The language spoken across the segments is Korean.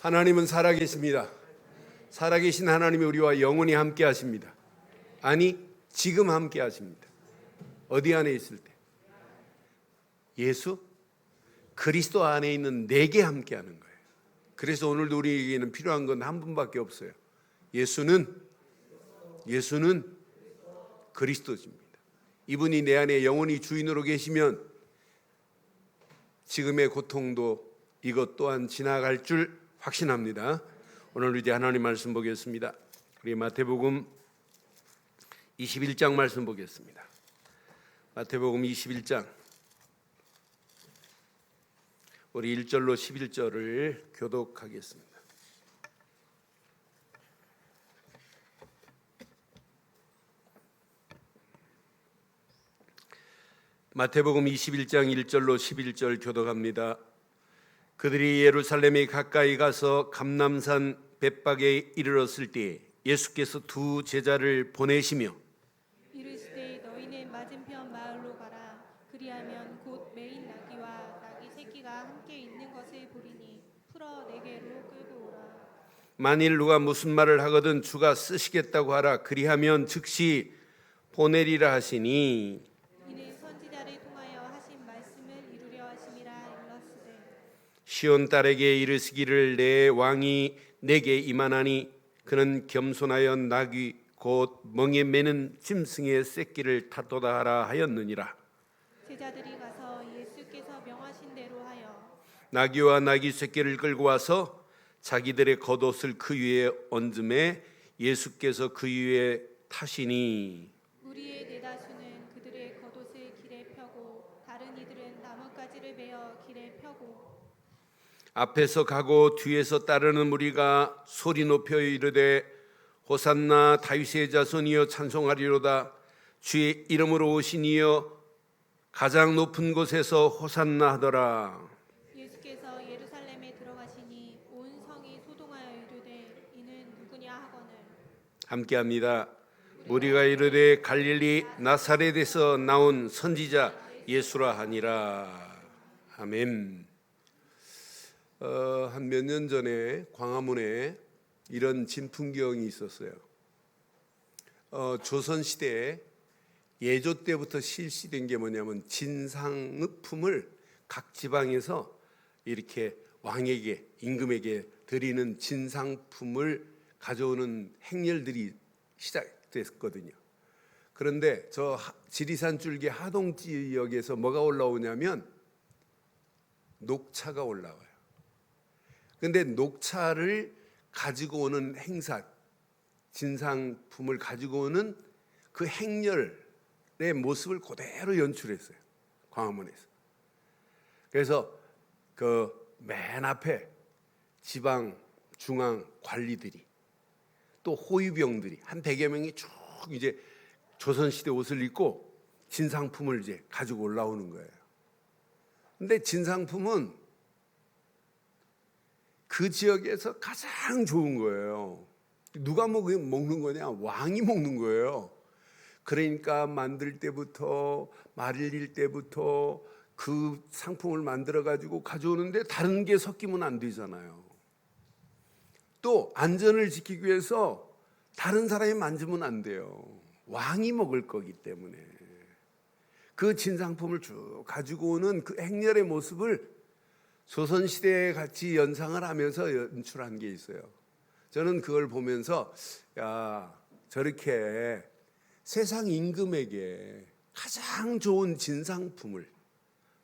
하나님은 살아계십니다. 살아계신 하나님이 우리와 영원히 함께 하십니다. 아니, 지금 함께 하십니다. 어디 안에 있을 때? 예수? 그리스도 안에 있는 내게 함께 하는 거예요. 그래서 오늘도 우리에게는 필요한 건 한 분밖에 없어요. 예수는 그리스도십니다. 이분이 내 안에 영원히 주인으로 계시면 지금의 고통도 이것 또한 지나갈 줄 확신합니다. 오늘 이제 하나님 말씀 보겠습니다. 우리 마태복음 21장 말씀 보겠습니다. 마태복음 21장 우리 1절로 11절을 교독하겠습니다. 마태복음 21장 1절로 11절 교독합니다. 그들이 예루살렘에 가까이 가서 감람산 벳박에 이르렀을 때 예수께서 두 제자를 보내시며 이르시되 너희는 맞은편 마을로 가라. 그리하면 곧 메인 나귀와 나귀 새끼가 함께 있는 것을 보리니 풀어 내게로 끌고 오라. 만일 누가 무슨 말을 하거든 주가 쓰시겠다고 하라. 그리하면 즉시 보내리라 하시니 이는 선지자를 통하여 하신 말씀을 이루려 하심이라 일렀으되 시온 딸에게 이르시기를 내 왕이 내게 임하나니 그는 겸손하여 나귀 곧 멍에 매는 짐승의 새끼를 타도다 하라 하였느니라. 제자들이 가서 예수께서 명하신 대로 하여 나귀와 나귀 새끼를 끌고 와서 자기들의 겉옷을 그 위에 얹음에 예수께서 그 위에 타시니 우리의 대다수는 그들의 겉옷을 길에 펴고 다른 이들은 나뭇가지를 베어 길에 펴고 앞에서 가고 뒤에서 따르는 무리가 소리 높여 이르되 호산나 다윗의 자손이여 찬송하리로다. 주의 이름으로 오신 이여 가장 높은 곳에서 호산나 하더라. 예수께서 예루살렘에 들어가시니 온 성이 소동하여 이르되 이는 누구냐 하거늘 함께합니다. 무리가 이르되 갈릴리 나사렛에서 나온 선지자 예수라 하니라. 아멘. 한 몇 년 전에 광화문에 이런 진풍경이 있었어요. 조선시대에 예조 때부터 실시된 게 뭐냐면 진상품을 각 지방에서 이렇게 왕에게 임금에게 드리는 진상품을 가져오는 행렬들이 시작됐거든요. 그런데 저 지리산 줄기 하동 지역에서 뭐가 올라오냐면 녹차가 올라와요. 근데 녹차를 가지고 오는 행사, 진상품을 가지고 오는 그 행렬의 모습을 그대로 연출했어요. 광화문에서. 그래서 그 맨 앞에 지방, 중앙 관리들이 또 호위병들이 한 100여 명이 쭉 이제 조선시대 옷을 입고 진상품을 이제 가지고 올라오는 거예요. 근데 진상품은 그 지역에서 가장 좋은 거예요. 누가 먹는 거냐? 왕이 먹는 거예요. 그러니까 만들 때부터 말릴 때부터 그 상품을 만들어 가지고 가져오는데 다른 게 섞이면 안 되잖아요. 또 안전을 지키기 위해서 다른 사람이 만지면 안 돼요. 왕이 먹을 거기 때문에. 그 진상품을 쭉 가지고 오는 그 행렬의 모습을 조선시대에 같이 연상을 하면서 연출한 게 있어요. 저는 그걸 보면서 야, 저렇게 세상 임금에게 가장 좋은 진상품을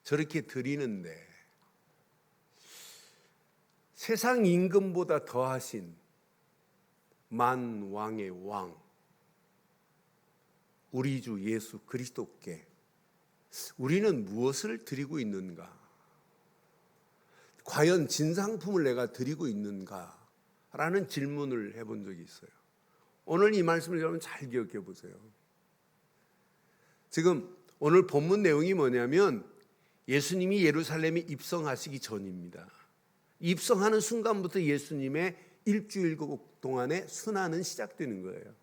저렇게 드리는데 세상 임금보다 더하신 만왕의 왕 우리 주 예수 그리스도께 우리는 무엇을 드리고 있는가? 과연 진상품을 내가 드리고 있는가? 라는 질문을 해본 적이 있어요. 오늘 이 말씀을 여러분 잘 기억해 보세요. 지금 오늘 본문 내용이 뭐냐면 예수님이 예루살렘에 입성하시기 전입니다. 입성하는 순간부터 예수님의 일주일 동안의 순환은 시작되는 거예요.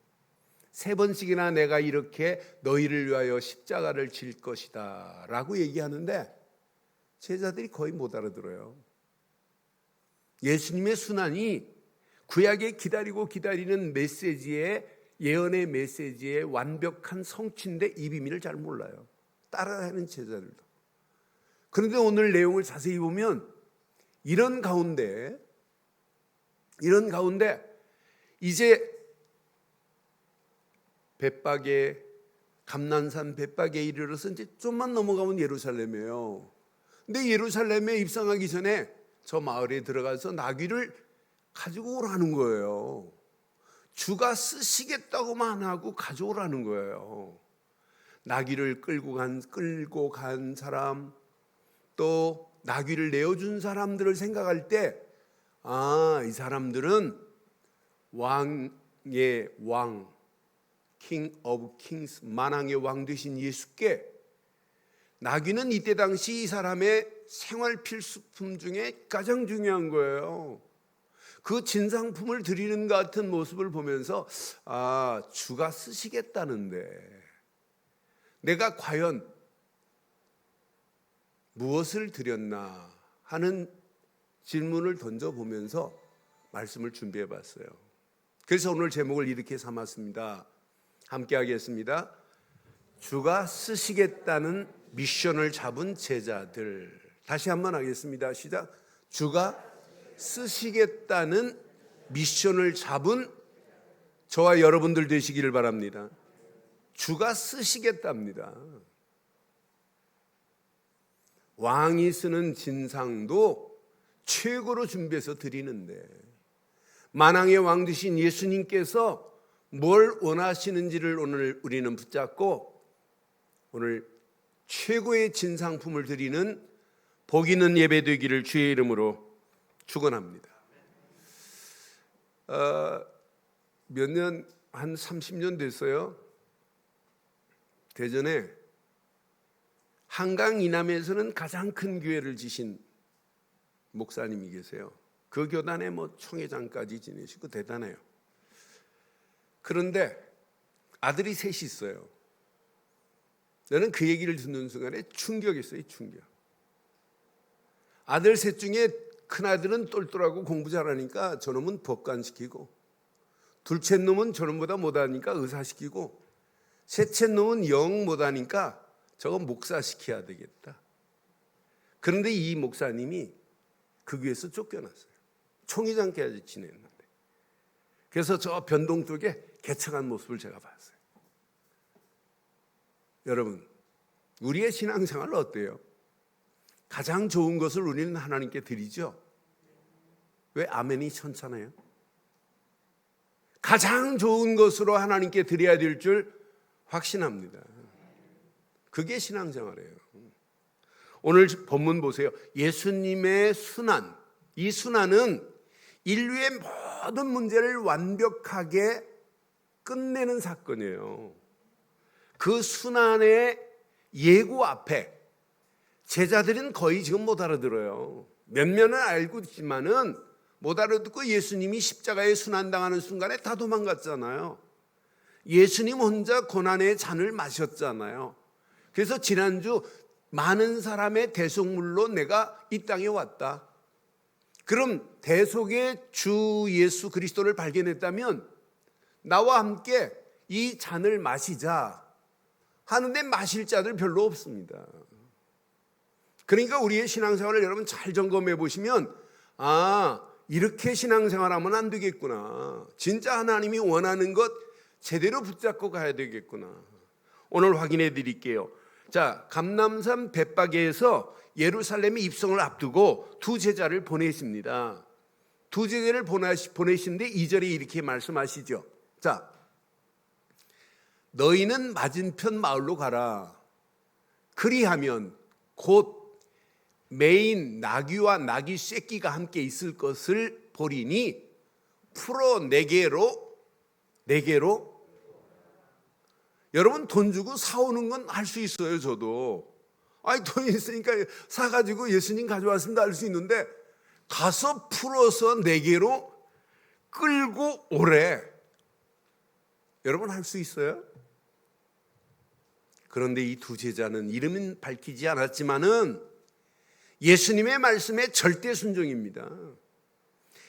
3번씩이나 내가 이렇게 너희를 위하여 십자가를 질 것이다 라고 얘기하는데 제자들이 거의 못 알아들어요. 예수님의 순환이 구약에 기다리는 메시지의 예언의 메시지의 완벽한 성취인데 이 비밀을 잘 몰라요. 따라하는 제자들도. 그런데 오늘 내용을 자세히 보면 이런 가운데 이제 벳박에 감난산 벳박에 이르러서 이제 좀만 넘어가면 예루살렘이에요. 근데 예루살렘에 입성하기 전에 저 마을에 들어가서 나귀를 가지고 오라는 거예요. 주가 쓰시겠다고만 하고 가져오라는 거예요. 나귀를 끌고 간 사람, 또 나귀를 내어준 사람들을 생각할 때, 이 사람들은 왕의 왕, King of Kings, 만왕의 왕 되신 예수께 나귀는 이때 당시 이 사람의 생활 필수품 중에 가장 중요한 거예요. 그 진상품을 드리는 것 같은 모습을 보면서 주가 쓰시겠다는데 내가 과연 무엇을 드렸나 하는 질문을 던져보면서 말씀을 준비해 봤어요. 그래서 오늘 제목을 이렇게 삼았습니다. 함께 하겠습니다. 주가 쓰시겠다는 미션을 잡은 제자들. 다시 한번 하겠습니다. 시작. 주가 쓰시겠다는 미션을 잡은 저와 여러분들 되시기를 바랍니다. 주가 쓰시겠답니다. 왕이 쓰는 진상도 최고로 준비해서 드리는데 만왕의 왕 되신 예수님께서 뭘 원하시는지를 오늘 우리는 붙잡고 오늘 최고의 진상품을 드리는 복 있는 예배 되기를 주의 이름으로 축원합니다. 몇 년, 한 30년 됐어요. 대전에 한강 이남에서는 가장 큰 교회를 지신 목사님이 계세요. 그 교단에 총회장까지 지내시고 대단해요. 그런데 아들이 셋이 있어요. 저는 그 얘기를 듣는 순간에 충격이었어요. 충격. 아들 셋 중에 큰아들은 똘똘하고 공부 잘하니까 저놈은 법관시키고, 둘째 놈은 저놈보다 못하니까 의사시키고, 셋째 놈은 영 못하니까 저거 목사시켜야 되겠다. 그런데 이 목사님이 그 교회에서 쫓겨났어요. 총회장까지 지냈는데. 그래서 저 변동 쪽에 개척한 모습을 제가 봤어요. 여러분, 우리의 신앙생활 어때요? 가장 좋은 것을 우리는 하나님께 드리죠. 왜 아멘이 천천해요? 가장 좋은 것으로 하나님께 드려야 될 줄 확신합니다. 그게 신앙생활이에요. 오늘 본문 보세요. 예수님의 순환. 이 순환은 인류의 모든 문제를 완벽하게 끝내는 사건이에요. 그 순환의 예고 앞에 제자들은 거의 지금 못 알아들어요. 몇몇은 알고 있지만은 못 알아듣고 예수님이 십자가에 순환당하는 순간에 다 도망갔잖아요. 예수님 혼자 고난의 잔을 마셨잖아요. 그래서 지난주 많은 사람의 대속물로 내가 이 땅에 왔다. 그럼 대속의 주 예수 그리스도를 발견했다면 나와 함께 이 잔을 마시자 하는데 마실 자들 별로 없습니다. 그러니까 우리의 신앙생활을 여러분 잘 점검해 보시면 이렇게 신앙생활하면 안 되겠구나. 진짜 하나님이 원하는 것 제대로 붙잡고 가야 되겠구나. 오늘 확인해 드릴게요. 자, 감람산 벳박에에서 예루살렘에 입성을 앞두고 두 제자를 보내십니다. 두 제자를 보내시는데 2절에 이렇게 말씀하시죠. 자, 너희는 맞은편 마을로 가라. 그리하면 곧 메인 나귀와 나귀 새끼가 함께 있을 것을 보리니 풀어 내게로 여러분 돈 주고 사오는 건 할 수 있어요. 저도 돈이 있으니까 사가지고 예수님 가져왔습니다 할 수 있는데 가서 풀어서 내게로 끌고 오래. 여러분 할 수 있어요? 그런데 이 두 제자는 이름은 밝히지 않았지만은 예수님의 말씀에 절대 순종입니다.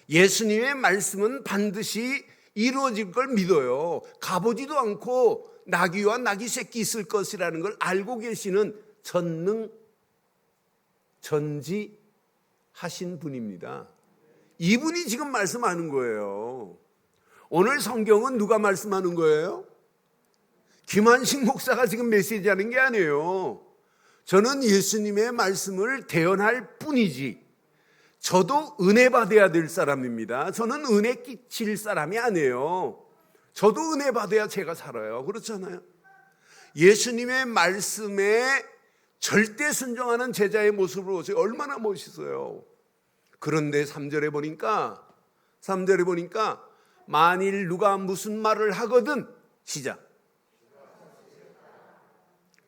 예수님의 말씀은 반드시 이루어질 걸 믿어요. 가보지도 않고 나귀와 나귀 새끼 있을 것이라는 걸 알고 계시는 전지하신 분입니다. 이분이 지금 말씀하는 거예요. 오늘 성경은 누가 말씀하는 거예요? 김한식 목사가 지금 메시지하는 게 아니에요. 저는 예수님의 말씀을 대언할 뿐이지, 저도 은혜 받아야 될 사람입니다. 저는 은혜 끼칠 사람이 아니에요. 저도 은혜 받아야 제가 살아요. 그렇잖아요. 예수님의 말씀에 절대 순종하는 제자의 모습을 보세요. 얼마나 멋있어요. 그런데 3절에 보니까 만일 누가 무슨 말을 하거든, 시작.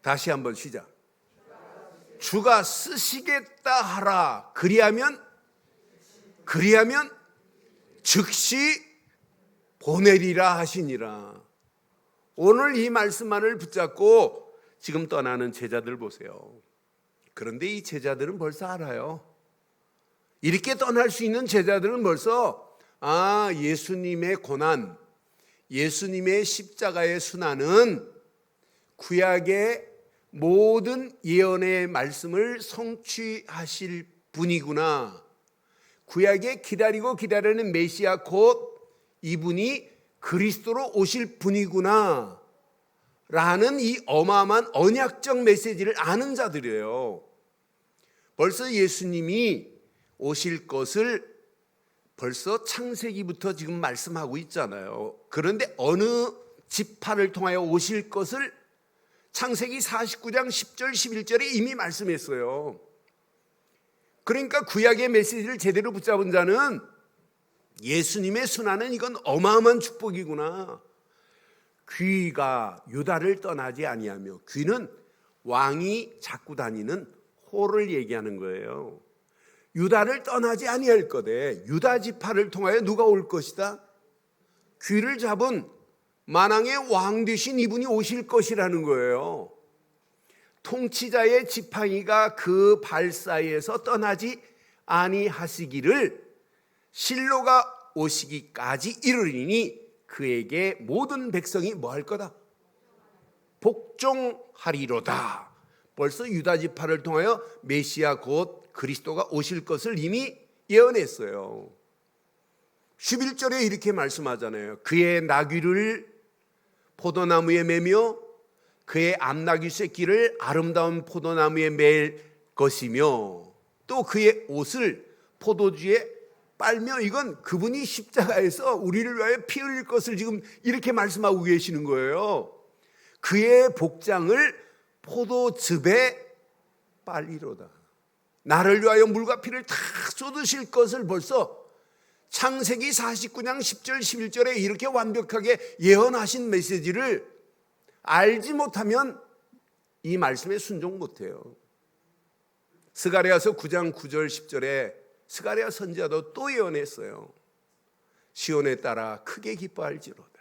다시 한번 시작. 주가 쓰시겠다 하라. 그리하면 즉시 보내리라 하시니라. 오늘 이 말씀만을 붙잡고 지금 떠나는 제자들 보세요. 그런데 이 제자들은 벌써 알아요. 이렇게 떠날 수 있는 제자들은 벌써 예수님의 고난, 예수님의 십자가의 순환은 구약의 모든 예언의 말씀을 성취하실 분이구나. 구약에 기다리는 메시아 곧 이분이 그리스도로 오실 분이구나 라는 이 어마어마한 언약적 메시지를 아는 자들이에요. 벌써 예수님이 오실 것을 벌써 창세기부터 지금 말씀하고 있잖아요. 그런데 어느 지파를 통하여 오실 것을 창세기 49장 10절 11절에 이미 말씀했어요. 그러니까 구약의 메시지를 제대로 붙잡은 자는 예수님의 순환은 이건 어마어마한 축복이구나. 귀가 유다를 떠나지 아니하며, 귀는 왕이 잡고 다니는 호를 얘기하는 거예요. 유다를 떠나지 아니할 거되 유다 지파를 통하여 누가 올 것이다? 귀를 잡은 만왕의 왕 되신 이분이 오실 것이라는 거예요. 통치자의 지팡이가 그 발 사이에서 떠나지 아니하시기를 실로가 오시기까지 이르리니 그에게 모든 백성이 뭐 할 거다? 복종하리로다. 벌써 유다 지파를 통하여 메시아 곧 그리스도가 오실 것을 이미 예언했어요. 11절에 이렇게 말씀하잖아요. 그의 나귀를 포도나무에 매며 그의 암나귀 새끼를 아름다운 포도나무에 맬 것이며 또 그의 옷을 포도주에 빨며, 이건 그분이 십자가에서 우리를 위하여 피 흘릴 것을 지금 이렇게 말씀하고 계시는 거예요. 그의 복장을 포도즙에 빨리로다. 나를 위하여 물과 피를 다 쏟으실 것을 벌써 창세기 49장 10절 11절에 이렇게 완벽하게 예언하신 메시지를 알지 못하면 이 말씀에 순종 못해요. 스가랴서 9장 9절 10절에 스가랴 선지자도 또 예언했어요. 시온에 따라 크게 기뻐할지로다.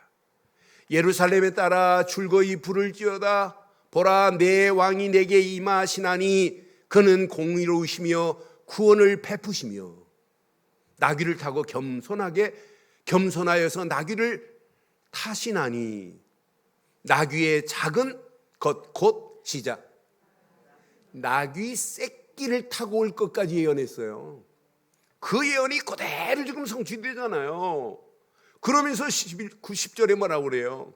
예루살렘에 따라 즐거이 부를지어다. 보라, 내 왕이 내게 임하시나니 그는 공의로우시며 구원을 베푸시며 나귀를 타고 겸손하여서 나귀를 타시나니 나귀의 작은 것 곧 시작. 나귀 새끼를 타고 올 것까지 예언했어요. 그 예언이 그대로 지금 성취되잖아요. 그러면서 10절에 뭐라고 그래요?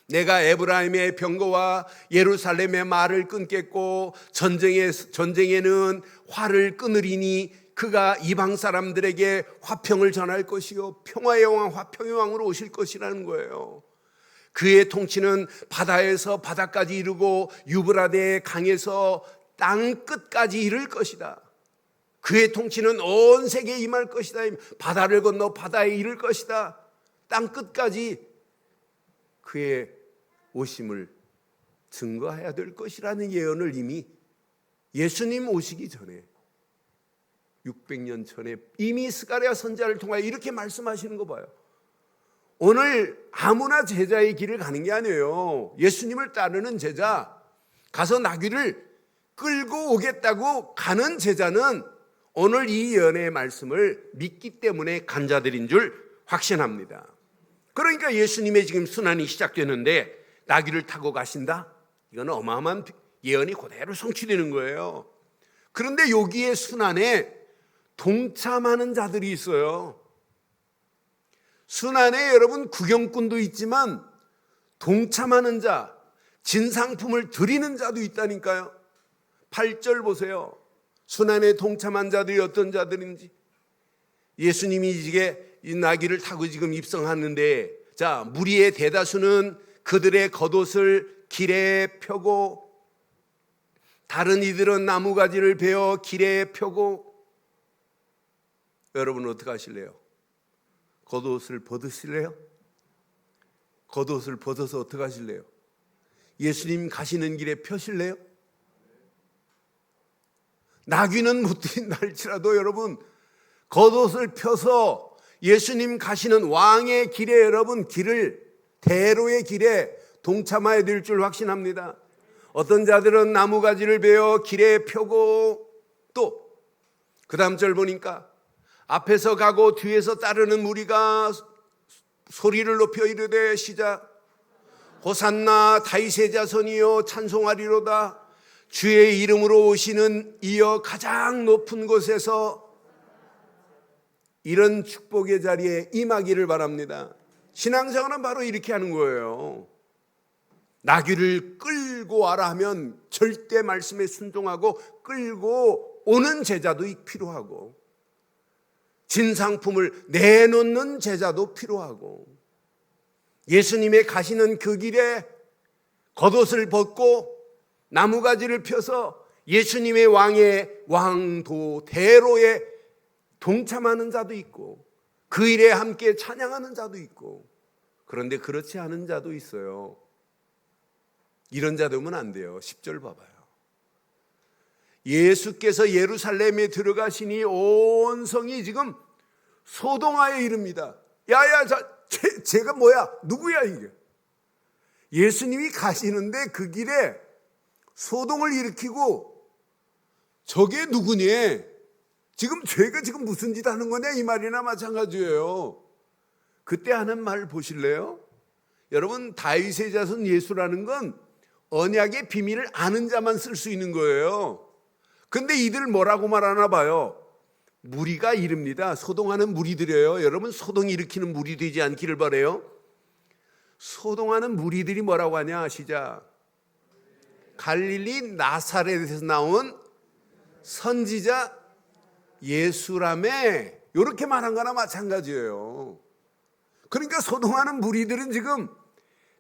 내가 에브라임의 병거와 예루살렘의 말을 끊겠고 전쟁에는 활을 끊으리니 그가 이방 사람들에게 화평을 전할 것이요 평화의 왕 화평의 왕으로 오실 것이라는 거예요. 그의 통치는 바다에서 바다까지 이르고 유브라데 강에서 땅 끝까지 이를 것이다. 그의 통치는 온 세계에 임할 것이다. 바다를 건너 바다에 이를 것이다. 땅 끝까지 그의 오심을 증거해야 될 것이라는 예언을 이미 예수님 오시기 전에 600년 전에 이미 스가랴 선지자를 통하여 이렇게 말씀하시는 거 봐요. 오늘 아무나 제자의 길을 가는 게 아니에요. 예수님을 따르는 제자, 가서 나귀를 끌고 오겠다고 가는 제자는 오늘 이 예언의 말씀을 믿기 때문에 간 자들인 줄 확신합니다. 그러니까 예수님의 지금 순환이 시작되는데 나귀를 타고 가신다? 이건 어마어마한 예언이 그대로 성취되는 거예요. 그런데 여기에 순환에 동참하는 자들이 있어요. 순환에 여러분 구경꾼도 있지만 동참하는 자, 진상품을 드리는 자도 있다니까요. 8절 보세요. 순환에 동참한 자들이 어떤 자들인지. 예수님이 이제 이 나귀를 타고 지금 입성하는데, 자, 무리의 대다수는 그들의 겉옷을 길에 펴고, 다른 이들은 나무가지를 베어 길에 펴고. 여러분 어떻게 하실래요? 겉옷을 벗으실래요? 겉옷을 벗어서 어떻게 하실래요? 예수님 가시는 길에 펴실래요? 나귀는 못 뛴날지라도 여러분 겉옷을 펴서 예수님 가시는 왕의 길에, 여러분 길을, 대로의 길에 동참해야 될 줄 확신합니다. 어떤 자들은 나무가지를 베어 길에 펴고, 또 그 다음 절 보니까 앞에서 가고 뒤에서 따르는 무리가 소리를 높여 이르되, 시작, 호산나 다윗의 자손이여 찬송하리로다. 주의 이름으로 오시는 이여 가장 높은 곳에서, 이런 축복의 자리에 임하기를 바랍니다. 신앙생활은 바로 이렇게 하는 거예요. 나귀를 끌고 와라 하면 절대 말씀에 순종하고 끌고 오는 제자도 필요하고, 진상품을 내놓는 제자도 필요하고, 예수님의 가시는 그 길에 겉옷을 벗고 나무가지를 펴서 예수님의 왕도 대로에 동참하는 자도 있고, 그 일에 함께 찬양하는 자도 있고, 그런데 그렇지 않은 자도 있어요. 이런 자 되면 안 돼요. 10절 봐봐요. 예수께서 예루살렘에 들어가시니 온 성이 지금 소동하여 이릅니다. 야야, 제가 뭐야? 누구야 이게? 예수님이 가시는데 그 길에 소동을 일으키고, 저게 누구니? 지금 죄가 지금 무슨 짓 하는 거냐 이 말이나 마찬가지예요. 그때 하는 말 보실래요? 여러분, 다윗의 자손 예수라는 건 언약의 비밀을 아는 자만 쓸 수 있는 거예요. 근데 이들 뭐라고 말하나 봐요. 무리가 이릅니다. 소동하는 무리들이에요. 여러분, 소동 일으키는 무리 되지 않기를 바라요. 소동하는 무리들이 뭐라고 하냐, 시작. 갈릴리 나사렛에서 나온 선지자 예수라며, 이렇게 말한 거나 마찬가지예요. 그러니까 소동하는 무리들은 지금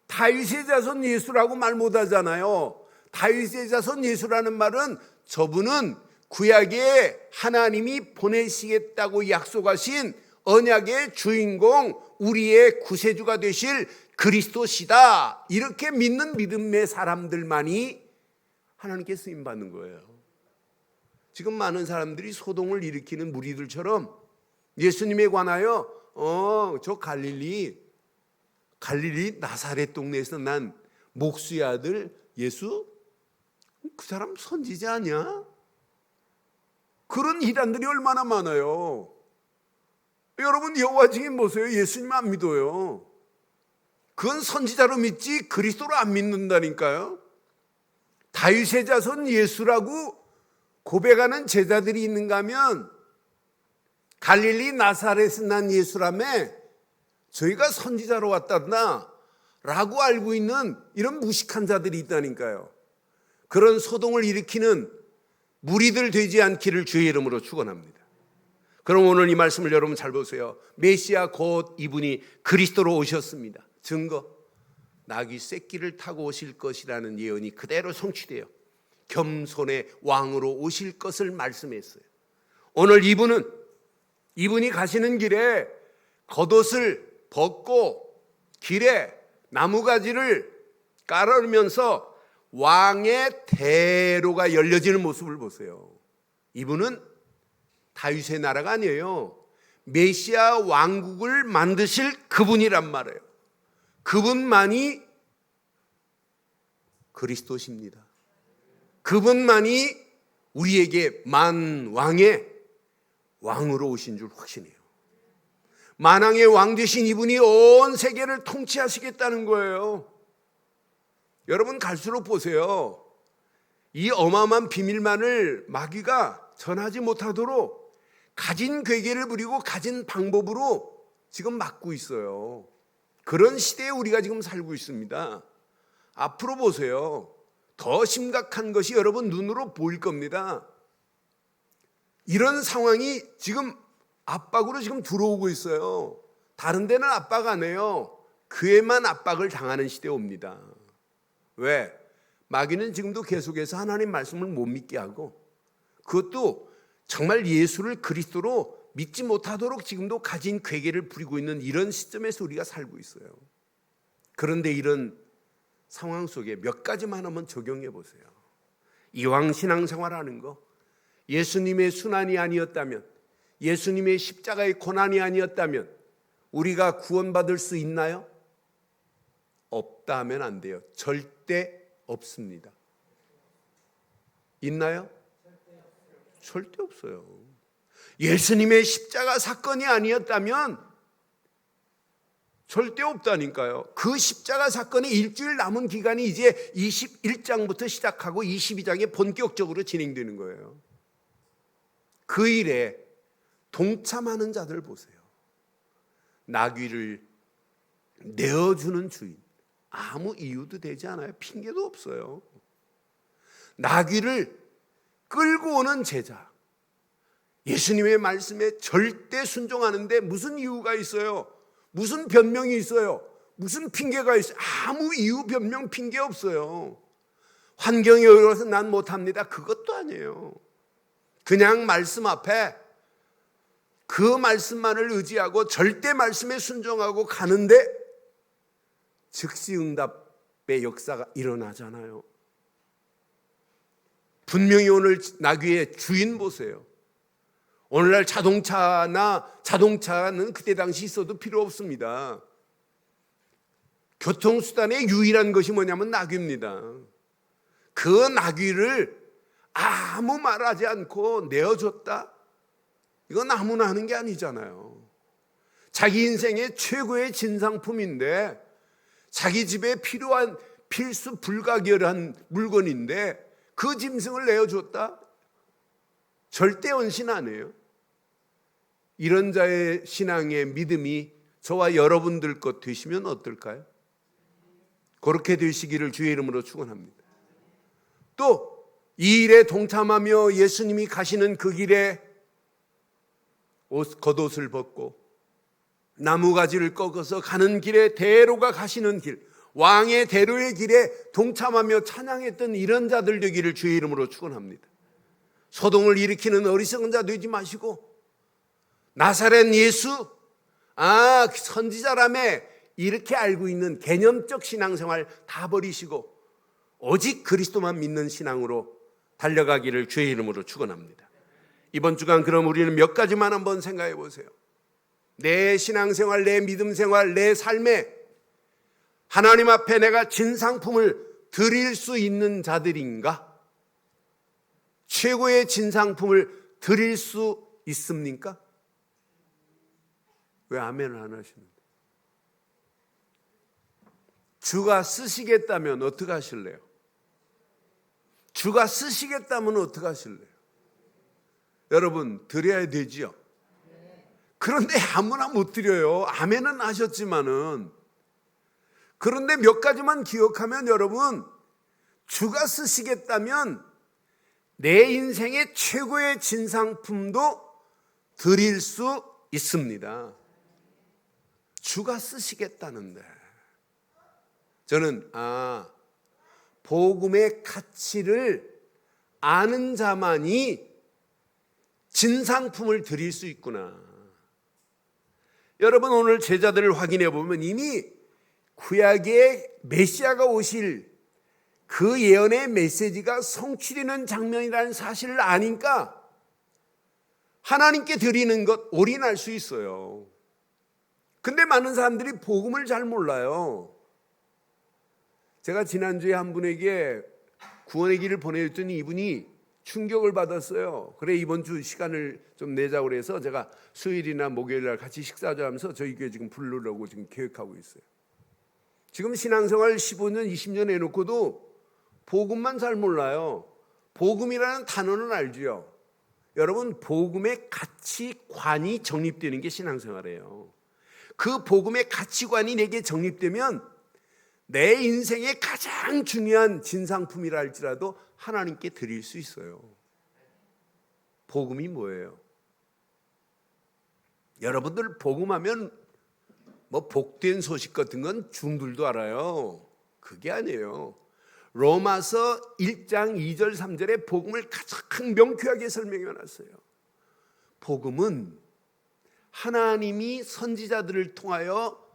다윗의 자손 예수라고 말 못하잖아요. 다윗의 자손 예수라는 말은 저분은 구약에 하나님이 보내시겠다고 약속하신 언약의 주인공, 우리의 구세주가 되실 그리스도시다, 이렇게 믿는 믿음의 사람들만이 하나님께 쓰임받는 거예요. 지금 많은 사람들이 소동을 일으키는 무리들처럼 예수님에 관하여 저 갈릴리 나사렛 동네에서 난 목수의 아들 예수? 그 사람 선지자 아니야? 그런 이단들이 얼마나 많아요. 여러분, 여호와 증인 보세요. 예수님 안 믿어요. 그건 선지자로 믿지 그리스도로 안 믿는다니까요. 다윗의 자손 예수라고 고백하는 제자들이 있는가 하면 갈릴리 나사렛에서 난 예수라며 저희가 선지자로 왔단다 라고 알고 있는 이런 무식한 자들이 있다니까요. 그런 소동을 일으키는 무리들 되지 않기를 주의 이름으로 축원합니다. 그럼 오늘 이 말씀을 여러분 잘 보세요. 메시아 곧 이분이 그리스도로 오셨습니다. 증거, 나귀 새끼를 타고 오실 것이라는 예언이 그대로 성취돼요. 겸손의 왕으로 오실 것을 말씀했어요. 오늘 이분이 가시는 길에 겉옷을 벗고 길에 나무가지를 깔아놓으면서 왕의 대로가 열려지는 모습을 보세요. 이분은 다윗의 나라가 아니에요. 메시아 왕국을 만드실 그분이란 말이에요. 그분만이 그리스도십니다. 그분만이 우리에게 만왕의 왕으로 오신 줄 확신해요. 만왕의 왕 되신 이분이 온 세계를 통치하시겠다는 거예요. 여러분 갈수록 보세요. 이 어마어마한 비밀만을 마귀가 전하지 못하도록 가진 괴계를 부리고 가진 방법으로 지금 막고 있어요. 그런 시대에 우리가 지금 살고 있습니다. 앞으로 보세요. 더 심각한 것이 여러분 눈으로 보일 겁니다. 이런 상황이 지금 압박으로 지금 들어오고 있어요. 다른 데는 압박 안 해요. 교회만 압박을 당하는 시대에 옵니다. 왜? 마귀는 지금도 계속해서 하나님 말씀을 못 믿게 하고, 그것도 정말 예수를 그리스도로 믿지 못하도록 지금도 가진 괴계를 부리고 있는 이런 시점에서 우리가 살고 있어요. 그런데 이런 상황 속에 몇 가지만 한번 적용해 보세요. 이왕 신앙생활하는 거, 예수님의 순환이 아니었다면, 예수님의 십자가의 고난이 아니었다면 우리가 구원받을 수 있나요? 없다 하면 안 돼요. 절대 없습니다. 있나요? 절대 없어요. 예수님의 십자가 사건이 아니었다면 절대 없다니까요. 그 십자가 사건이 일주일 남은 기간이 이제 21장부터 시작하고 22장에 본격적으로 진행되는 거예요. 그 일에 동참하는 자들 보세요. 나귀를 내어주는 주인, 아무 이유도 되지 않아요. 핑계도 없어요. 나귀를 끌고 오는 제자, 예수님의 말씀에 절대 순종하는데 무슨 이유가 있어요? 무슨 변명이 있어요? 무슨 핑계가 있어요? 아무 이유, 변명, 핑계 없어요. 환경이 어려워서 난 못합니다, 그것도 아니에요. 그냥 말씀 앞에 그 말씀만을 의지하고 절대 말씀에 순종하고 가는데 즉시 응답의 역사가 일어나잖아요. 분명히 오늘 나귀의 주인 보세요. 오늘날 자동차는 그때 당시 있어도 필요 없습니다. 교통수단의 유일한 것이 뭐냐면 나귀입니다. 그 나귀를 아무 말하지 않고 내어줬다? 이건 아무나 하는 게 아니잖아요. 자기 인생의 최고의 진상품인데, 자기 집에 필요한 필수 불가결한 물건인데 그 짐승을 내어줬다? 절대 언신 안 해요. 이런 자의 신앙의 믿음이 저와 여러분들 것 되시면 어떨까요? 그렇게 되시기를 주의 이름으로 축원합니다. 또 이 일에 동참하며 예수님이 가시는 그 길에 겉옷을 벗고 나무가지를 꺾어서 가는 길에 대로가 가시는 길, 왕의 대로의 길에 동참하며 찬양했던 이런 자들 되기를 주의 이름으로 축원합니다. 소동을 일으키는 어리석은 자 되지 마시고, 나사렛 예수, 선지자라며 이렇게 알고 있는 개념적 신앙생활 다 버리시고 오직 그리스도만 믿는 신앙으로 달려가기를 주의 이름으로 축원합니다. 이번 주간 그럼 우리는 몇 가지만 한번 생각해 보세요. 내 신앙생활, 내 믿음생활, 내 삶에 하나님 앞에 내가 진상품을 드릴 수 있는 자들인가? 최고의 진상품을 드릴 수 있습니까? 왜 아멘을 안 하시는데? 주가 쓰시겠다면 어떻게 하실래요? 주가 쓰시겠다면 어떻게 하실래요? 여러분, 드려야 되지요. 그런데 아무나 못 드려요. 아멘은 하셨지만은. 그런데 몇 가지만 기억하면 여러분, 주가 쓰시겠다면 내 인생의 최고의 진상품도 드릴 수 있습니다. 주가 쓰시겠다는데. 저는 복음의 가치를 아는 자만이 진상품을 드릴 수 있구나. 여러분, 오늘 제자들을 확인해 보면 이미 구약의 메시아가 오실 그 예언의 메시지가 성취되는 장면이라는 사실을 아니까 하나님께 드리는 것 올인할 수 있어요. 근데 많은 사람들이 복음을 잘 몰라요. 제가 지난주에 한 분에게 구원의 길을 보내줬더니 이분이 충격을 받았어요. 그래 이번 주 시간을 좀 내자고 그래서 제가 수요일이나 목요일 날 같이 식사를 하면서 저희 교회 지금 부르려고 지금 계획하고 있어요. 지금 신앙생활 15년, 20년 해놓고도 복음만 잘 몰라요. 복음이라는 단어는 알지요. 여러분, 복음의 가치관이 정립되는 게 신앙생활이에요. 그 복음의 가치관이 내게 정립되면 내 인생의 가장 중요한 진상품이라 할지라도 하나님께 드릴 수 있어요. 복음이 뭐예요? 여러분들 복음하면 뭐 복된 소식 같은 건 중들도 알아요. 그게 아니에요. 로마서 1장 2절 3절에 복음을 가장 명쾌하게 설명해 놨어요. 복음은 하나님이 선지자들을 통하여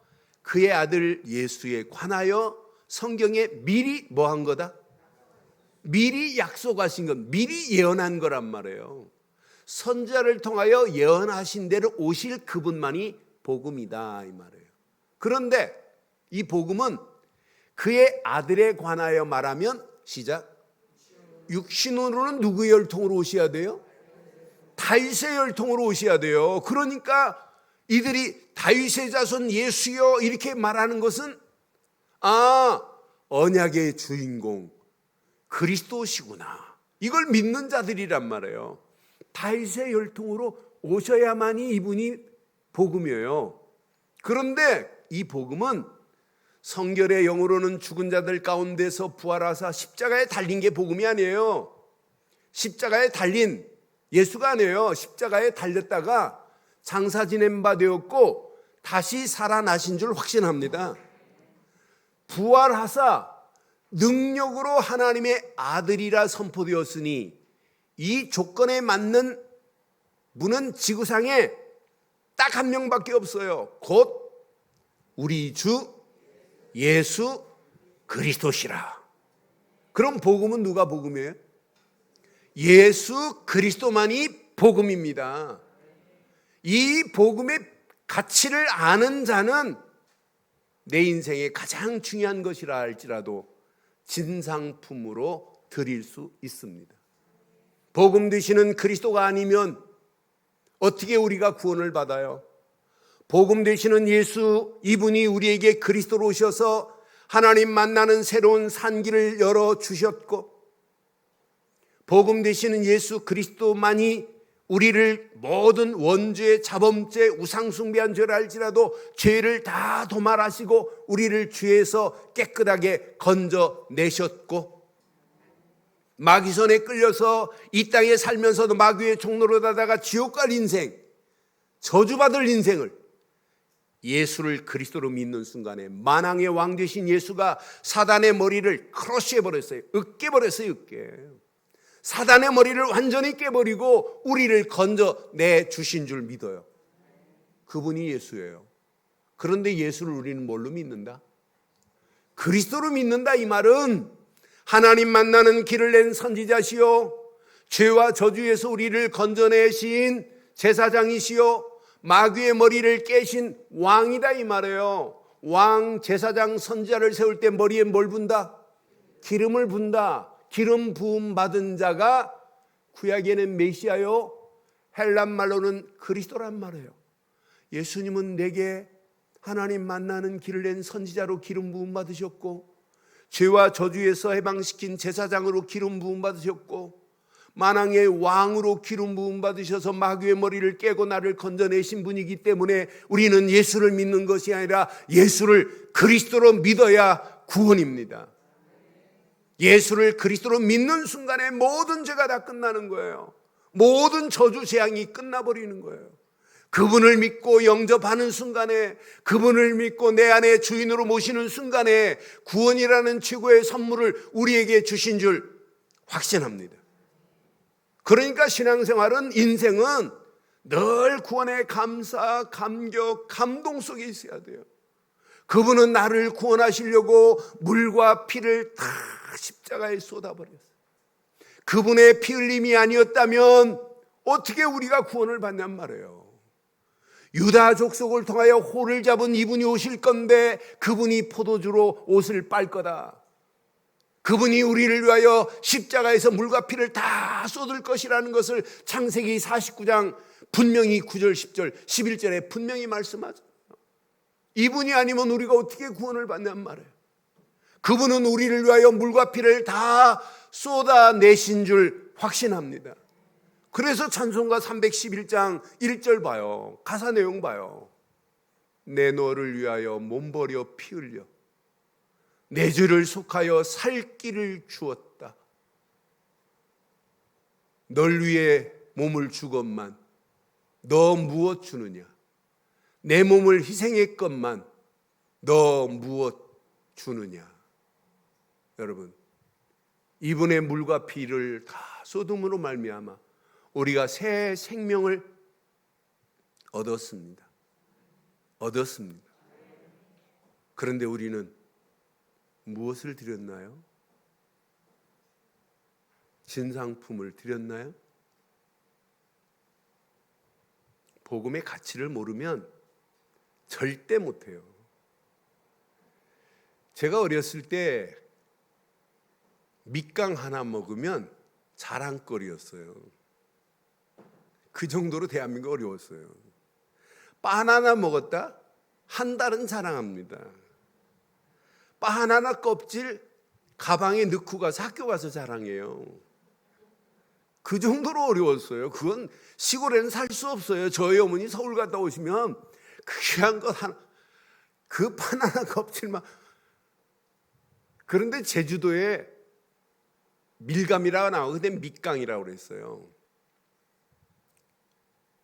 그의 아들 예수에 관하여 성경에 미리 뭐 한 거다? 미리 약속하신 것, 미리 예언한 거란 말이에요. 선지자를 통하여 예언하신 대로 오실 그분만이 복음이다 이 말이에요. 그런데 이 복음은 그의 아들에 관하여 말하면 시작. 육신으로는 누구의 혈통으로 오셔야 돼요? 다윗의 혈통으로 오셔야 돼요. 그러니까 이들이 다윗의 자손 예수여 이렇게 말하는 것은 언약의 주인공 그리스도시구나. 이걸 믿는 자들이란 말이에요. 다윗의 혈통으로 오셔야만이 이분이 복음이에요. 그런데 이 복음은 성결의 영으로는 죽은 자들 가운데서 부활하사 십자가에 달린 게 복음이 아니에요. 십자가에 달린 예수가 아니에요. 십자가에 달렸다가 장사 지낸 바 되었고 다시 살아나신 줄 확신합니다. 부활하사 능력으로 하나님의 아들이라 선포되었으니 이 조건에 맞는 분은 지구상에 딱 한 명밖에 없어요. 곧 우리 주 예수 그리스도시라. 그럼 복음은 누가 복음이에요? 예수 그리스도만이 복음입니다. 이 복음의 가치를 아는 자는 내 인생의 가장 중요한 것이라 할지라도 진상품으로 드릴 수 있습니다. 복음 되시는 그리스도가 아니면 어떻게 우리가 구원을 받아요? 복음 되시는 예수, 이분이 우리에게 그리스도로 오셔서 하나님 만나는 새로운 산길을 열어주셨고, 복음 되시는 예수 그리스도만이 우리를 모든 원죄, 자범죄, 우상숭배한 죄를 알지라도 죄를 다 도말하시고 우리를 죄에서 깨끗하게 건져내셨고, 마귀손에 끌려서 이 땅에 살면서도 마귀의 종로로 다다가 지옥 갈 인생, 저주받을 인생을 예수를 그리스도로 믿는 순간에 만왕의 왕 되신 예수가 사단의 머리를 크러쉬해버렸어요. 으깨버렸어요. 으깨. 사단의 머리를 완전히 깨버리고 우리를 건져내 주신 줄 믿어요. 그분이 예수예요. 그런데 예수를 우리는 뭘로 믿는다? 그리스도로 믿는다. 이 말은 하나님 만나는 길을 낸 선지자시요 죄와 저주에서 우리를 건져내신 제사장이시요 마귀의 머리를 깨신 왕이다 이 말이에요. 왕, 제사장, 선지자를 세울 때 머리에 뭘 분다? 기름을 분다. 기름 부음 받은 자가 구약에는 메시아요, 헬란 말로는 그리스도란 말이에요. 예수님은 내게 하나님 만나는 길을 낸 선지자로 기름 부음 받으셨고, 죄와 저주에서 해방시킨 제사장으로 기름 부음 받으셨고, 만왕의 왕으로 기름 부음 받으셔서 마귀의 머리를 깨고 나를 건져내신 분이기 때문에 우리는 예수를 믿는 것이 아니라 예수를 그리스도로 믿어야 구원입니다. 예수를 그리스도로 믿는 순간에 모든 죄가 다 끝나는 거예요. 모든 저주 재앙이 끝나버리는 거예요. 그분을 믿고 영접하는 순간에, 그분을 믿고 내 안에 주인으로 모시는 순간에 구원이라는 최고의 선물을 우리에게 주신 줄 확신합니다. 그러니까 신앙생활은, 인생은 늘 구원의 감사, 감격, 감동 속에 있어야 돼요. 그분은 나를 구원하시려고 물과 피를 다 십자가에 쏟아버렸어요. 그분의 피 흘림이 아니었다면 어떻게 우리가 구원을 받냔 말이에요. 유다 족속을 통하여 호를 잡은 이분이 오실 건데 그분이 포도주로 옷을 빨 거다. 그분이 우리를 위하여 십자가에서 물과 피를 다 쏟을 것이라는 것을 창세기 49장 분명히 9절, 10절, 11절에 분명히 말씀하죠. 이분이 아니면 우리가 어떻게 구원을 받냔 말이에요. 그분은 우리를 위하여 물과 피를 다 쏟아내신 줄 확신합니다. 그래서 찬송가 311장 1절 봐요. 가사 내용 봐요. 내 너를 위하여 몸 버려 피 흘려 내 죄를 속하여 살 길을 주었다. 널 위해 몸을 주건만 너 무엇 주느냐? 내 몸을 희생했건만 너 무엇 주느냐? 여러분, 이분의 물과 피를 다 쏟음으로 말미암아 우리가 새 생명을 얻었습니다. 그런데 우리는 무엇을 드렸나요? 진상품을 드렸나요? 복음의 가치를 모르면 절대 못해요. 제가 어렸을 때 밑강 하나 먹으면 자랑거리였어요. 그 정도로 대한민국 어려웠어요. 바나나 먹었다? 한 달은 자랑합니다. 바나나 껍질 가방에 넣고 가서 학교 가서 자랑해요. 그 정도로 어려웠어요. 그건 시골에는 살 수 없어요. 저희 어머니 서울 갔다 오시면 그 귀한 것 하나, 그 바나나 껍질만. 그런데 제주도에 밀감이라고 나오고 그때 밑강이라고 그랬어요.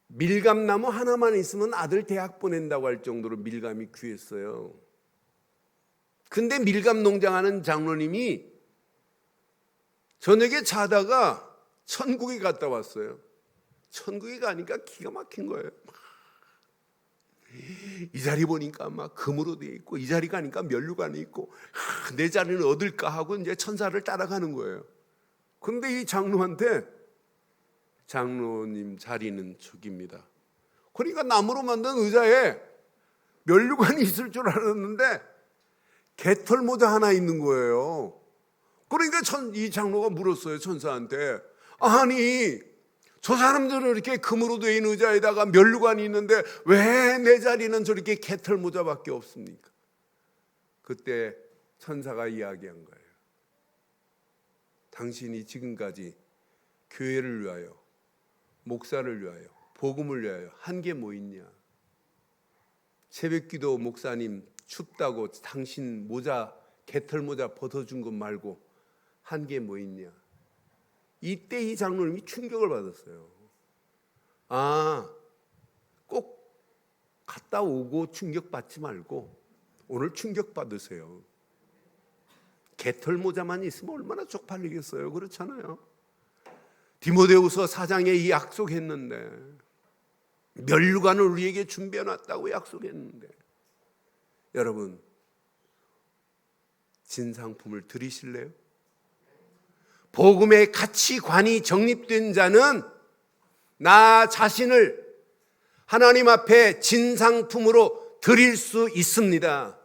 밀감나무 하나만 있으면 아들 대학 보낸다고 할 정도로 밀감이 귀했어요. 근데 밀감 농장하는 장로님이 저녁에 자다가 천국에 갔다 왔어요. 천국에 가니까 기가 막힌 거예요. 이 자리 보니까 막 금으로 되어 있고 이 자리 가니까 면류관이 있고 내 자리는 얻을까 하고 이제 천사를 따라가는 거예요. 그런데 이 장로한테 장로님 자리는 저기입니다. 그러니까 나무로 만든 의자에 면류관이 있을 줄 알았는데 개털 모자 하나 있는 거예요. 그러니까 이 장로가 물었어요. 천사한테. 아니 저 사람들은 이렇게 금으로 된 있는 의자에다가 면류관이 있는데 왜 내 자리는 저렇게 개털 모자밖에 없습니까? 그때 천사가 이야기한 거예요. 당신이 지금까지 교회를 위하여, 목사를 위하여, 복음을 위하여 한 게 뭐 있냐? 새벽기도 목사님 춥다고 당신 모자, 개털 모자 벗어준 것 말고 한 게 뭐 있냐? 이때 이 장로님이 충격을 받았어요. 꼭 갔다 오고 충격받지 말고 오늘 충격받으세요. 개털 모자만 있으면 얼마나 쪽팔리겠어요. 그렇잖아요. 디모데후서 4장에 이 약속했는데, 면류관을 우리에게 준비해놨다고 약속했는데, 여러분 진상품을 드리실래요? 복음의 가치관이 정립된 자는 나 자신을 하나님 앞에 진상품으로 드릴 수 있습니다.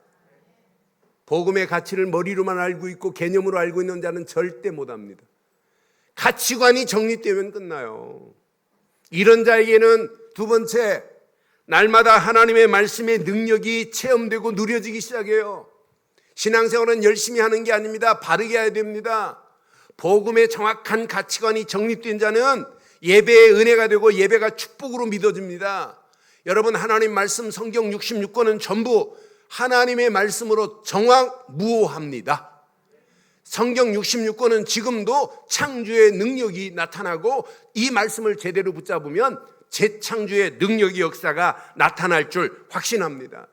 복음의 가치를 머리로만 알고 있고 개념으로 알고 있는 자는 절대 못합니다. 가치관이 정립되면 끝나요. 이런 자에게는 두 번째, 날마다 하나님의 말씀의 능력이 체험되고 누려지기 시작해요. 신앙생활은 열심히 하는 게 아닙니다. 바르게 해야 됩니다. 복음의 정확한 가치관이 정립된 자는 예배의 은혜가 되고 예배가 축복으로 믿어집니다. 여러분, 하나님 말씀 성경 66권은 전부 하나님의 말씀으로 정확무오합니다. 성경 66권은 지금도 창조의 능력이 나타나고 이 말씀을 제대로 붙잡으면 재창조의 능력의 역사가 나타날 줄 확신합니다.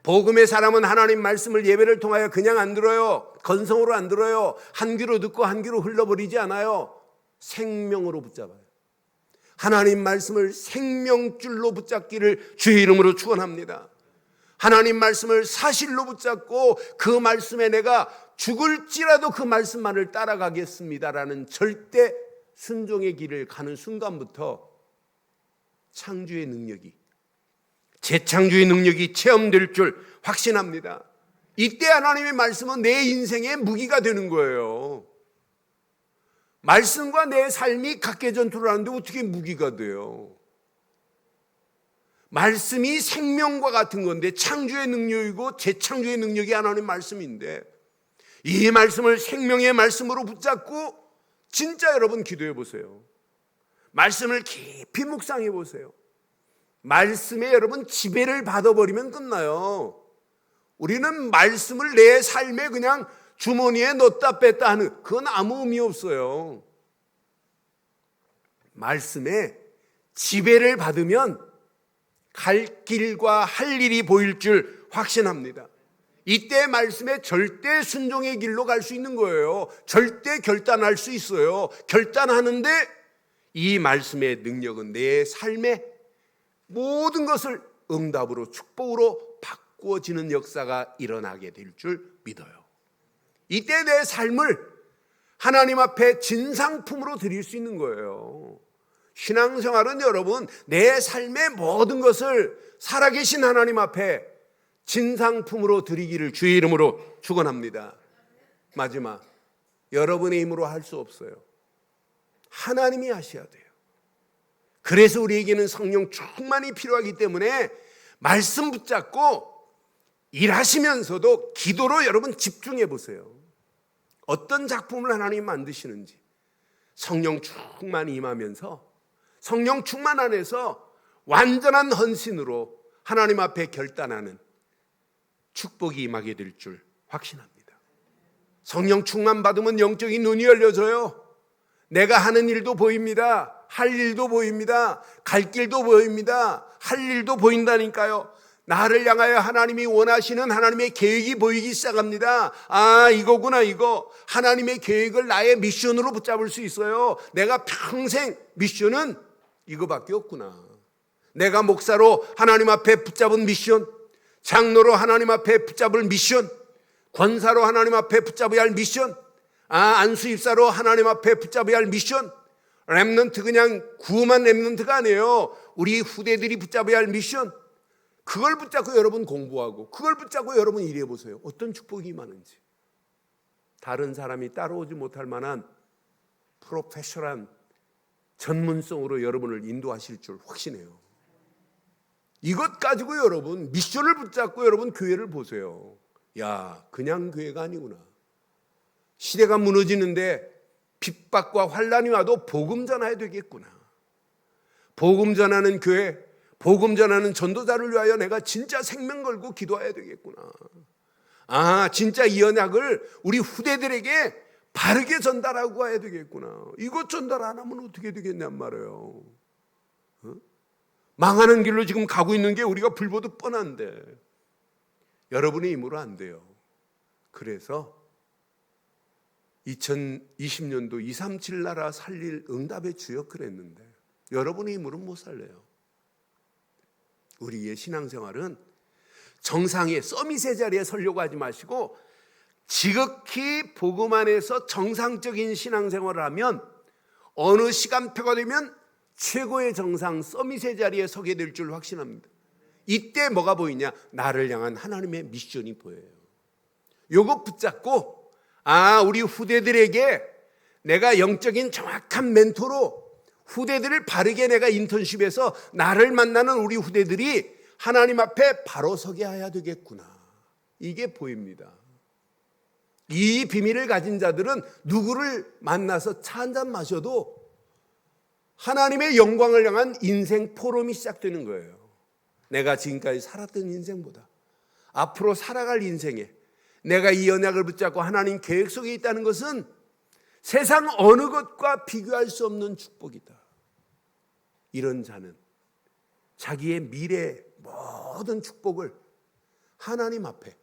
복음의 사람은 하나님 말씀을 예배를 통하여 그냥 안 들어요. 건성으로 안 들어요. 한 귀로 듣고 한 귀로 흘러버리지 않아요. 생명으로 붙잡아요. 하나님 말씀을 생명줄로 붙잡기를 주의 이름으로 축원합니다. 하나님 말씀을 사실로 붙잡고 그 말씀에 내가 죽을지라도 그 말씀만을 따라가겠습니다라는 절대 순종의 길을 가는 순간부터 창조의 능력이, 재창조의 능력이 체험될 줄 확신합니다. 이때 하나님의 말씀은 내 인생의 무기가 되는 거예요. 말씀과 내 삶이 각계 전투를 하는데 어떻게 무기가 돼요? 말씀이 생명과 같은 건데, 창조의 능력이고 재창조의 능력이 하나님의 말씀인데, 이 말씀을 생명의 말씀으로 붙잡고 진짜 여러분 기도해 보세요. 말씀을 깊이 묵상해 보세요. 말씀에 여러분 지배를 받아버리면 끝나요. 우리는 말씀을 내 삶에 그냥 주머니에 넣었다 뺐다 하는, 그건 아무 의미 없어요. 말씀에 지배를 받으면 갈 길과 할 일이 보일 줄 확신합니다. 이때 말씀에 절대 순종의 길로 갈 수 있는 거예요. 절대 결단할 수 있어요. 결단하는데 이 말씀의 능력은 내 삶의 모든 것을 응답으로, 축복으로 바꾸어지는 역사가 일어나게 될 줄 믿어요. 이때 내 삶을 하나님 앞에 진상품으로 드릴 수 있는 거예요. 신앙생활은 여러분, 내 삶의 모든 것을 살아계신 하나님 앞에 진상품으로 드리기를 주의 이름으로 축원합니다. 마지막, 여러분의 힘으로 할 수 없어요. 하나님이 하셔야 돼요. 그래서 우리에게는 성령 충만이 필요하기 때문에 말씀 붙잡고 일하시면서도 기도로 여러분 집중해 보세요. 어떤 작품을 하나님 만드시는지 성령 충만이 임하면서 성령 충만 안에서 완전한 헌신으로 하나님 앞에 결단하는 축복이 임하게 될 줄 확신합니다. 성령 충만 받으면 영적인 눈이 열려져요. 내가 하는 일도 보입니다. 할 일도 보입니다. 갈 길도 보입니다. 할 일도 보인다니까요. 나를 향하여 하나님이 원하시는 하나님의 계획이 보이기 시작합니다. 아, 이거구나, 이거. 하나님의 계획을 나의 미션으로 붙잡을 수 있어요. 내가 평생 미션은 이거밖에 없구나. 내가 목사로 하나님 앞에 붙잡은 미션, 장로로 하나님 앞에 붙잡을 미션, 권사로 하나님 앞에 붙잡아야 할 미션, 안수입사로 하나님 앞에 붙잡아야 할 미션, 렘넌트, 그냥 구호만 렘넌트가 아니에요. 우리 후대들이 붙잡아야 할 미션, 그걸 붙잡고 여러분 공부하고 그걸 붙잡고 여러분 일해 보세요. 어떤 축복이 많은지. 다른 사람이 따라오지 못할 만한 프로페셔널한 전문성으로 여러분을 인도하실 줄 확신해요. 이것 가지고 여러분 미션을 붙잡고 여러분 교회를 보세요. 야, 그냥 교회가 아니구나. 시대가 무너지는데 핍박과 환란이 와도 복음 전해야 되겠구나. 복음 전하는 교회, 복음 전하는 전도자를 위하여 내가 진짜 생명 걸고 기도해야 되겠구나. 진짜 이 언약을 우리 후대들에게 바르게 전달하고 가야 되겠구나. 이것 전달 안 하면 어떻게 되겠냔 말이에요. 망하는 길로 지금 가고 있는 게 우리가 불보듯 뻔한데 여러분의 힘으로 안 돼요. 그래서 2020년도 237 나라 살릴 응답의 주역 그랬는데 여러분의 힘으로는 못 살려요. 우리의 신앙생활은 정상의 서밋의 자리에 서려고 하지 마시고 지극히 복음 안에서 정상적인 신앙생활을 하면 어느 시간표가 되면 최고의 정상 서밋의 자리에 서게 될 줄 확신합니다. 이때 뭐가 보이냐? 나를 향한 하나님의 미션이 보여요. 요거 붙잡고 우리 후대들에게 내가 영적인 정확한 멘토로 후대들을 바르게 내가 인턴십해서 나를 만나는 우리 후대들이 하나님 앞에 바로 서게 해야 되겠구나. 이게 보입니다. 이 비밀을 가진 자들은 누구를 만나서 차 한잔 마셔도 하나님의 영광을 향한 인생 포럼이 시작되는 거예요. 내가 지금까지 살았던 인생보다 앞으로 살아갈 인생에 내가 이 언약을 붙잡고 하나님 계획 속에 있다는 것은 세상 어느 것과 비교할 수 없는 축복이다. 이런 자는 자기의 미래 모든 축복을 하나님 앞에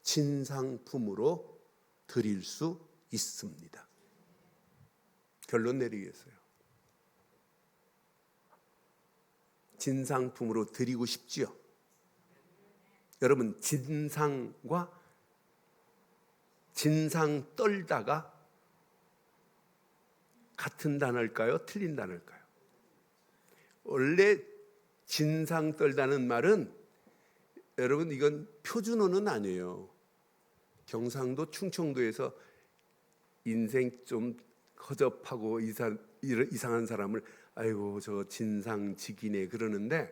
진상품으로 드릴 수 있습니다. 결론 내리겠어요. 진상품으로 드리고 싶지요? 여러분, 진상과 진상 떨다가 같은 단어일까요? 틀린 단어일까요? 원래 진상 떨다는 말은 여러분 이건 표준어는 아니에요. 경상도 충청도에서 인생 좀 허접하고 이상한 사람을 아이고 저 진상직이네 그러는데,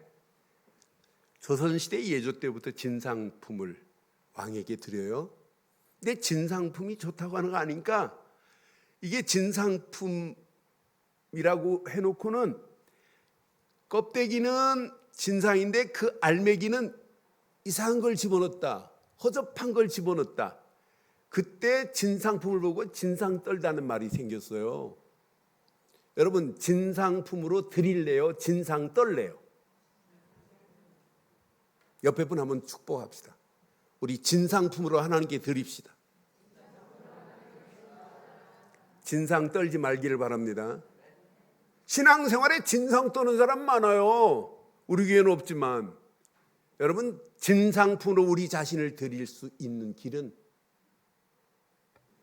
조선시대 예조 때부터 진상품을 왕에게 드려요. 근데 진상품이 좋다고 하는 거 아니까 이게 진상품이라고 해놓고는 껍데기는 진상인데 그 알맹이는 이상한 걸 집어넣었다, 허접한 걸 집어넣었다. 그때 진상품을 보고 진상 떨다는 말이 생겼어요. 여러분, 진상품으로 드릴래요? 진상 떨래요? 옆에 분 한번 축복합시다. 우리 진상품으로 하나님께 드립시다. 진상 떨지 말기를 바랍니다. 신앙생활에 진상 떠는 사람 많아요. 우리 교회는 없지만. 여러분, 진상품으로 우리 자신을 드릴 수 있는 길은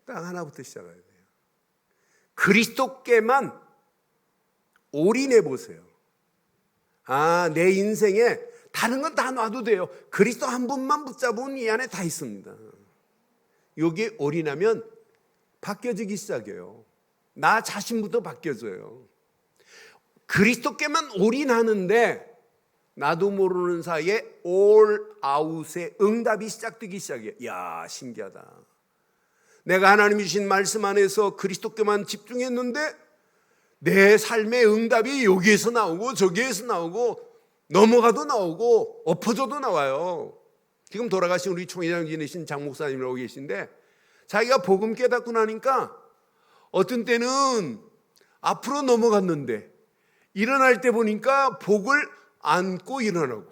딱 하나부터 시작해야 돼요. 그리스도께만 올인해 보세요. 아, 내 인생에 다른 건 다 놔도 돼요. 그리스도 한 분만 붙잡으면 이 안에 다 있습니다. 여기에 올인하면 바뀌어지기 시작해요. 나 자신부터 바뀌어져요. 그리스도께만 올인하는데 나도 모르는 사이에 올 아웃의 응답이 시작되기 시작해요. 이야, 신기하다. 내가 하나님이 주신 말씀 안에서 그리스도께만 집중했는데 내 삶의 응답이 여기에서 나오고 저기에서 나오고 넘어가도 나오고 엎어져도 나와요. 지금 돌아가신 우리 총회장 지내신 장 목사님이라고 계신데, 자기가 복음 깨닫고 나니까 어떤 때는 앞으로 넘어갔는데 일어날 때 보니까 복을 안고 일어나고,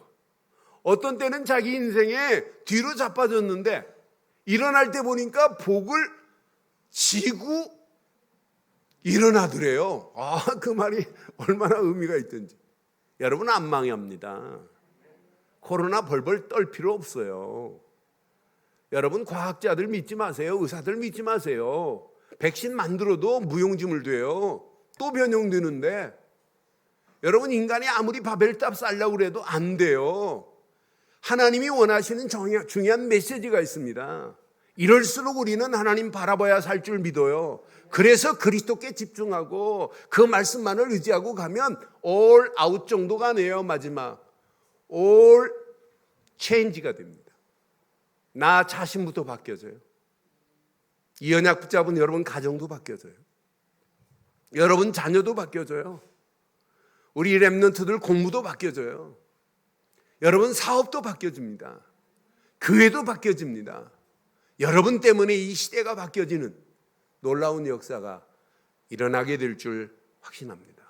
어떤 때는 자기 인생에 뒤로 자빠졌는데 일어날 때 보니까 복을 지고 일어나더래요. 아, 그 말이 얼마나 의미가 있던지. 여러분, 안 망합니다. 코로나 벌벌 떨 필요 없어요. 여러분, 과학자들 믿지 마세요. 의사들 믿지 마세요. 백신 만들어도 무용지물 돼요. 또 변형되는데, 여러분, 인간이 아무리 바벨탑 쌓으려고 그래도 안 돼요. 하나님이 원하시는 중요한 메시지가 있습니다. 이럴수록 우리는 하나님 바라봐야 살 줄 믿어요. 그래서 그리스도께 집중하고 그 말씀만을 의지하고 가면 올 아웃 정도가 아니에요. 마지막 올 체인지가 됩니다. 나 자신부터 바뀌어져요. 이 언약 붙잡은 여러분 가정도 바뀌어져요. 여러분 자녀도 바뀌어져요. 우리 렘넌트들 공부도 바뀌어져요. 여러분 사업도 바뀌어집니다. 교회도 바뀌어집니다. 여러분 때문에 이 시대가 바뀌어지는 놀라운 역사가 일어나게 될 줄 확신합니다.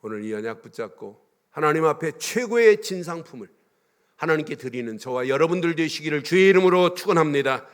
오늘 이 언약 붙잡고 하나님 앞에 최고의 진상품을 하나님께 드리는 저와 여러분들 되시기를 주의 이름으로 축원합니다.